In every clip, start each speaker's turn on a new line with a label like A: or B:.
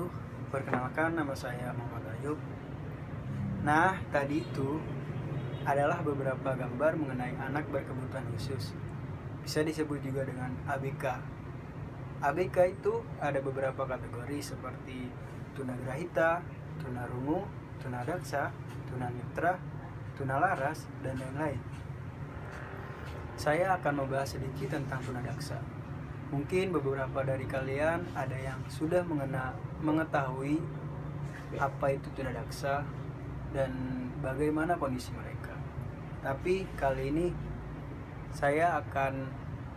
A: wabarakatuh. Perkenalkan, nama saya Muhammad Ayub. Nah, tadi itu adalah beberapa gambar mengenai anak berkebutuhan khusus. Bisa disebut juga dengan ABK. ABK itu ada beberapa kategori seperti tunagrahita, tunarungu, tunadaksa, tunanetra, tunalaras, dan lain-lain. Saya akan membahas sedikit tentang tunadaksa. Mungkin beberapa dari kalian ada yang sudah mengetahui apa itu tunadaksa dan bagaimana kondisi mereka. Tapi kali ini saya akan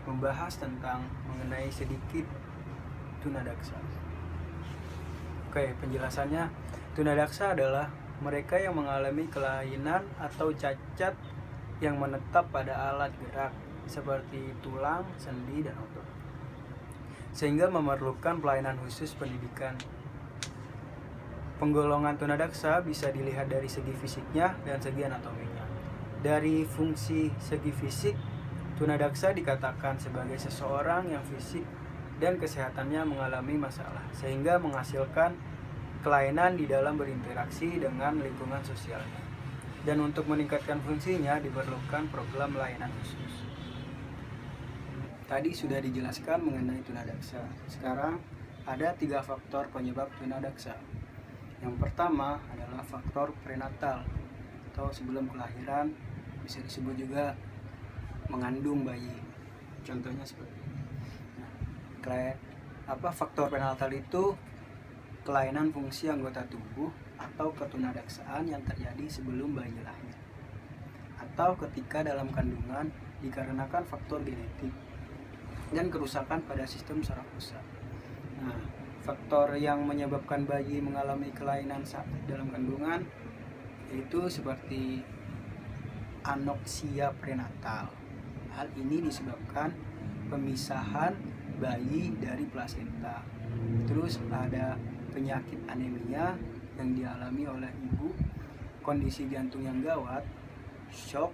A: membahas tentang mengenai sedikit tunadaksa. Oke, penjelasannya, tunadaksa adalah mereka yang mengalami kelainan atau cacat yang menetap pada alat gerak seperti tulang, sendi, dan otot, sehingga memerlukan pelayanan khusus pendidikan. Penggolongan tunadaksa bisa dilihat dari segi fisiknya dan segi anatominya. Dari fungsi segi fisik, tunadaksa dikatakan sebagai seseorang yang fisik dan kesehatannya mengalami masalah, sehingga menghasilkan kelainan di dalam berinteraksi dengan lingkungan sosialnya. Dan untuk meningkatkan fungsinya diperlukan program layanan khusus. Tadi sudah dijelaskan mengenai tunadaksa. Sekarang ada 3 faktor penyebab tunadaksa. Yang pertama adalah faktor prenatal atau sebelum kelahiran, bisa disebut juga mengandung bayi. Contohnya seperti ini. Faktor prenatal itu kelainan fungsi anggota tubuh atau ketunadaksaan yang terjadi sebelum bayi lahir atau ketika dalam kandungan dikarenakan faktor genetik dan kerusakan pada sistem saraf pusat. Nah, faktor yang menyebabkan bayi mengalami kelainan saat dalam kandungan yaitu seperti anoksia prenatal. Hal ini disebabkan pemisahan bayi dari plasenta. Terus ada penyakit anemia yang dialami oleh ibu, kondisi jantung yang gawat, shock,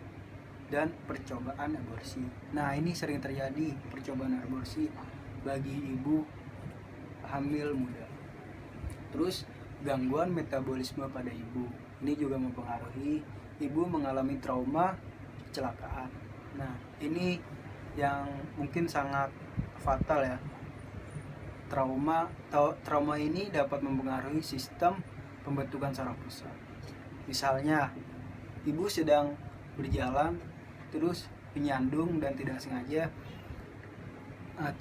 A: dan percobaan aborsi. Nah, ini sering terjadi percobaan aborsi bagi ibu hamil muda. Terus gangguan metabolisme pada ibu. Ini juga mempengaruhi ibu mengalami trauma kecelakaan. Nah, ini yang mungkin sangat fatal ya. Trauma ini dapat mempengaruhi sistem pembentukan saraf pusat. Misalnya, ibu sedang berjalan terus menyandung dan tidak sengaja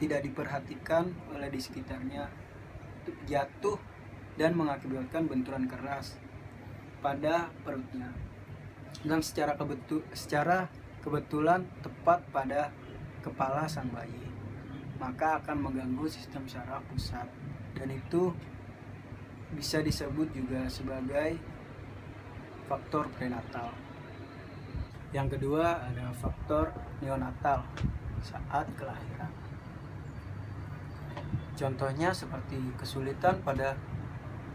A: tidak diperhatikan oleh di sekitarnya, jatuh dan mengakibatkan benturan keras pada perutnya, dan secara kebetulan tepat pada kepala sang bayi, maka akan mengganggu sistem saraf pusat, dan itu bisa disebut juga sebagai faktor prenatal. Yang kedua ada faktor neonatal saat kelahiran. Contohnya seperti kesulitan pada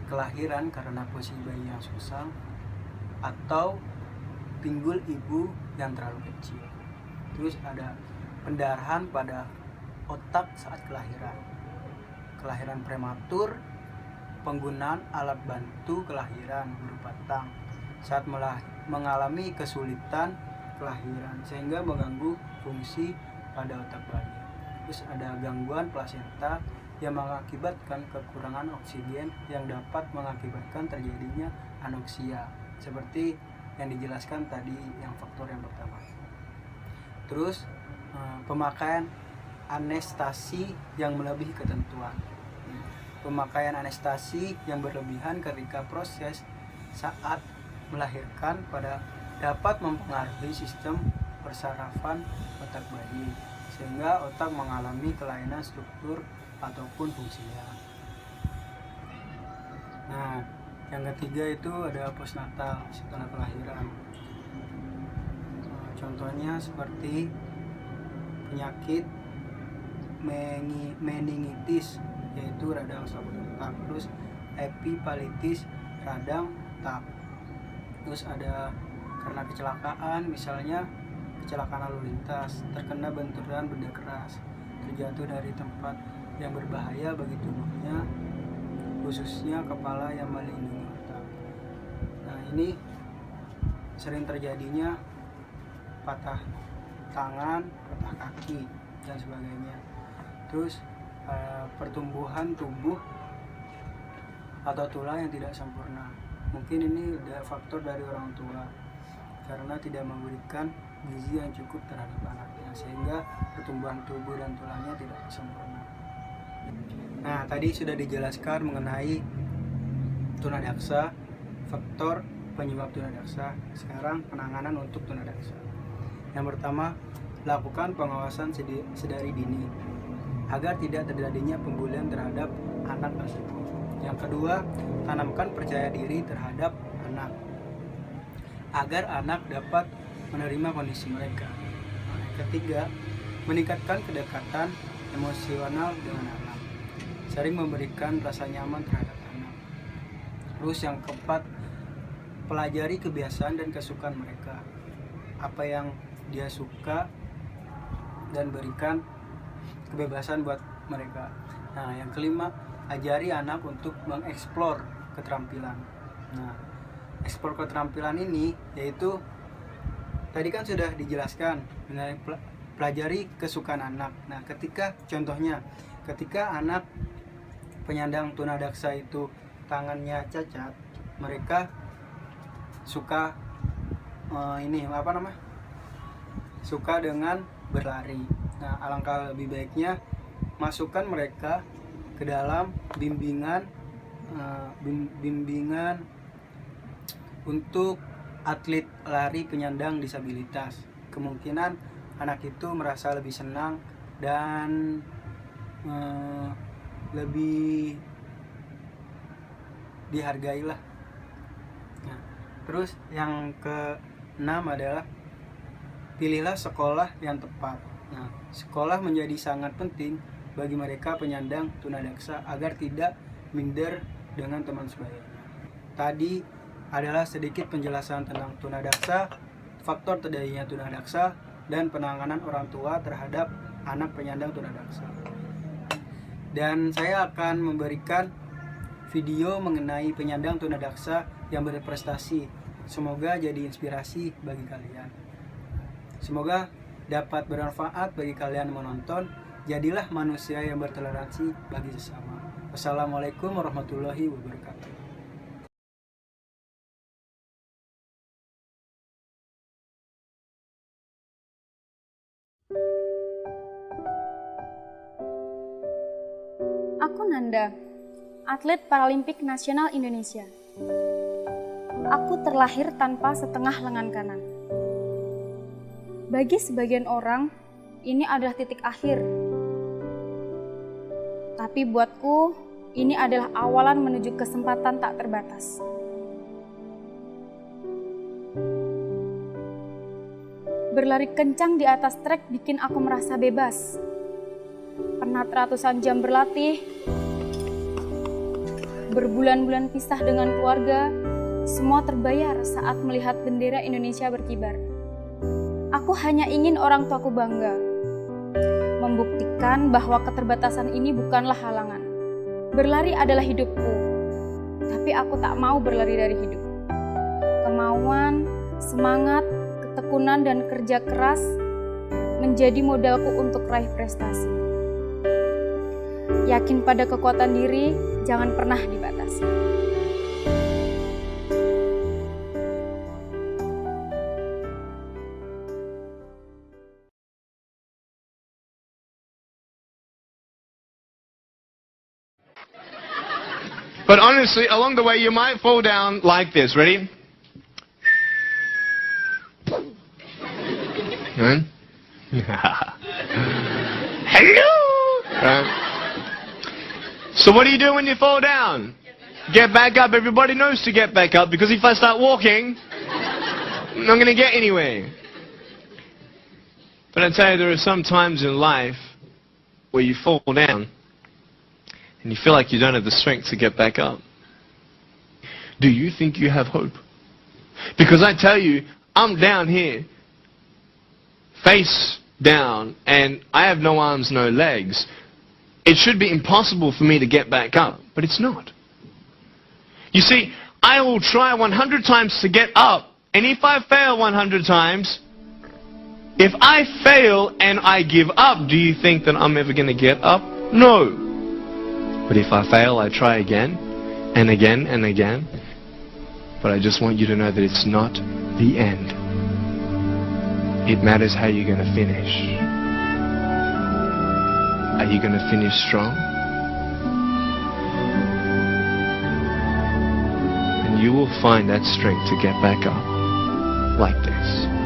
A: kelahiran karena posisi bayi yang susah atau pinggul ibu yang terlalu kecil. Terus ada pendarahan pada otak saat kelahiran prematur, penggunaan alat bantu kelahiran berupa tang saat mengalami kesulitan kelahiran sehingga mengganggu fungsi pada otak bayi. Terus ada gangguan plasenta yang mengakibatkan kekurangan oksigen yang dapat mengakibatkan terjadinya anoksia, seperti yang dijelaskan tadi yang faktor yang pertama. Terus pemakaian anestesi yang melebihi ketentuan. Pemakaian anestesi yang berlebihan ketika proses saat melahirkan dapat mempengaruhi sistem persarafan otak bayi sehingga otak mengalami kelainan struktur ataupun fungsinya. Nah, yang ketiga itu ada postnatal setelah kelahiran. Contohnya seperti penyakit meningitis yaitu radang sabut otak, terus epipalitis radang otak. Terus ada karena kecelakaan, misalnya kecelakaan lalu lintas, terkena benturan benda keras, terjatuh dari tempat yang berbahaya bagi tubuhnya, khususnya kepala yang melindungi otak. Nah, ini sering terjadinya patah tangan, patah kaki, dan sebagainya. Terus pertumbuhan tubuh atau tulang yang tidak sempurna. Mungkin ini ada faktor dari orang tua karena tidak memberikan gizi yang cukup terhadap anaknya, sehingga pertumbuhan tubuh dan tulangnya tidak sempurna. Nah, tadi sudah dijelaskan mengenai tunadaksa, faktor penyebab tunadaksa. Sekarang penanganan untuk tunadaksa. Yang pertama, lakukan pengawasan sedari dini agar tidak terjadinya pembulian terhadap anak tersebut. Yang kedua, tanamkan percaya diri terhadap anak agar anak dapat menerima kondisi mereka. Nah, yang ketiga, meningkatkan kedekatan emosional dengan anak. Sering memberikan rasa nyaman terhadap anak. Terus yang keempat, pelajari kebiasaan dan kesukaan mereka. Apa yang dia suka dan berikan kebebasan buat mereka. Nah, yang kelima, ajari anak untuk mengeksplor keterampilan. Nah, eksplor keterampilan ini yaitu tadi kan sudah dijelaskan mengenai pelajari kesukaan anak. Nah, contohnya ketika anak penyandang tunadaksa itu tangannya cacat, mereka suka suka dengan berlari. Nah, alangkah lebih baiknya masukkan mereka ke dalam bimbingan untuk atlet lari penyandang disabilitas. Kemungkinan anak itu merasa lebih senang dan lebih dihargai lah. Nah, terus yang keenam adalah pilihlah sekolah yang tepat. Nah, sekolah menjadi sangat penting bagi mereka penyandang tunadaksa agar tidak minder dengan teman sebayanya. Tadi adalah sedikit penjelasan tentang tunadaksa, faktor terjadinya tunadaksa, dan penanganan orang tua terhadap anak penyandang tunadaksa. Dan saya akan memberikan video mengenai penyandang tunadaksa yang berprestasi. Semoga jadi inspirasi bagi kalian. Semoga dapat bermanfaat bagi kalian menonton. Jadilah manusia yang bertoleransi bagi sesama. Wassalamualaikum warahmatullahi wabarakatuh.
B: Aku Nanda, atlet Paralimpik Nasional Indonesia. Aku terlahir tanpa setengah lengan kanan. Bagi sebagian orang, ini adalah titik akhir. Tapi buatku, ini adalah awalan menuju kesempatan tak terbatas. Berlari kencang di atas trek bikin aku merasa bebas. Penat ratusan jam berlatih, berbulan-bulan pisah dengan keluarga, semua terbayar saat melihat bendera Indonesia berkibar. Aku hanya ingin orang tuaku bangga, membuktikan bahwa keterbatasan ini bukanlah halangan. Berlari adalah hidupku, tapi aku tak mau berlari dari hidup. Kemauan, semangat, ketekunan, dan kerja keras menjadi modalku untuk raih prestasi. Yakin pada kekuatan diri, jangan pernah dibatasi.
C: But honestly, along the way, you might fall down like this. Ready? Right? Hello! Right. So what do you do when you fall down? Get back up. Everybody knows to get back up, because if I start walking, I'm not going to get anywhere. But I tell you, there are some times in life where you fall down and you feel like you don't have the strength to get back up. Do you think you have hope? Because I tell you, I'm down here, face down, and I have no arms, no legs. It should be impossible for me to get back up, but it's not. You see, I will try 100 times to get up, and if I fail 100 times, if I fail and I give up, do you think that I'm ever going to get up? No. But if I fail, I try again, and again, and again. But I just want you to know that it's not the end. It matters how you're going to finish. Are you going to finish strong? And you will find that strength to get back up like this.